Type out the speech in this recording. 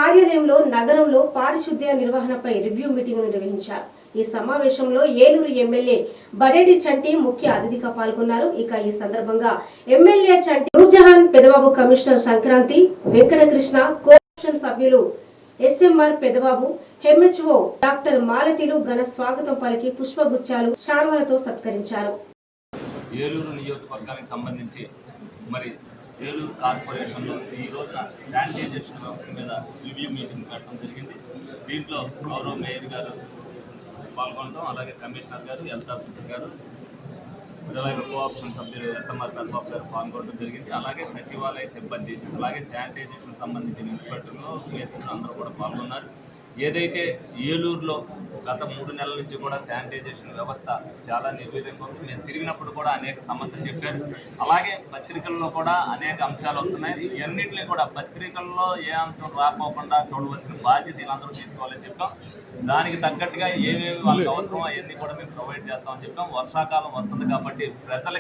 కార్యాలయంలో నగరంలో పారిశుద్ధ్య నిర్వహణపై రివ్యూ మీటింగ్ నిర్వహించారు. ఈ సమావేశంలో ఏలూరు ఎమ్మెల్యే బడేటి చంటి ముఖ్య అతిథిగా పాల్గొన్నారు. ఇక ఈ సందర్భంగా ఎమ్మెల్యే చంటి నూర్జహాన్, పెదబాబు, కమిషనర్ సంక్రాంతి, వెంకటకృష్ణ, కోఆప్షన్ సభ్యులు ఎస్ఎంఆర్ పెదబాబు, ఎంహెచ్ఓ డాక్టర్ మాలతిలు ఘన స్వాగతం పలికి పుష్పగుచ్చాలు, శాల్వాలతో సత్కరించారు. ఏలూరు నియోజకవర్గానికి సంబంధించి మరి ఏలూరు కార్పొరేషన్లో ఈరోజు శానిటైజేషన్ వ్యవస్థ మీద రివ్యూ మీటింగ్ పెట్టడం జరిగింది. దీంట్లో గౌరవ మేయర్ గారు పాల్గొనడం, అలాగే కమిషనర్ గారు, హెల్త్ ఆఫీసర్ గారు, అలాగే కోఆప్షన్ సభ్యులు ఎస్ఎంఆర్ పెదబాబు గారు పాల్గొనడం జరిగింది. అలాగే సచివాలయ సిబ్బంది, అలాగే శానిటైజేషన్ సంబంధించిన ఇన్స్పెక్టర్లు, మేస్త్రులు అందరూ కూడా పాల్గొన్నారు. ఏదైతే ఏలూరులో గత 3 నెలల నుంచి కూడా శానిటైజేషన్ వ్యవస్థ చాలా నిర్వీర్యంగా ఉంది. మేము తిరిగినప్పుడు కూడా అనేక సమస్యలు చెప్పారు. అలాగే పత్రికల్లో కూడా అనేక అంశాలు వస్తున్నాయి. ఇవన్నింటినీ కూడా పత్రికల్లో ఏ అంశం రాకపోకుండా చూడవలసిన బాధ్యత వీళ్ళందరూ తీసుకోవాలని చెప్పాం. దానికి తగ్గట్టుగా ఏమేమి వాళ్ళకి అవసరమో అవన్నీ కూడా మేము ప్రొవైడ్ చేస్తామని చెప్పాం. వర్షాకాలం వస్తుంది కాబట్టి ప్రజలకి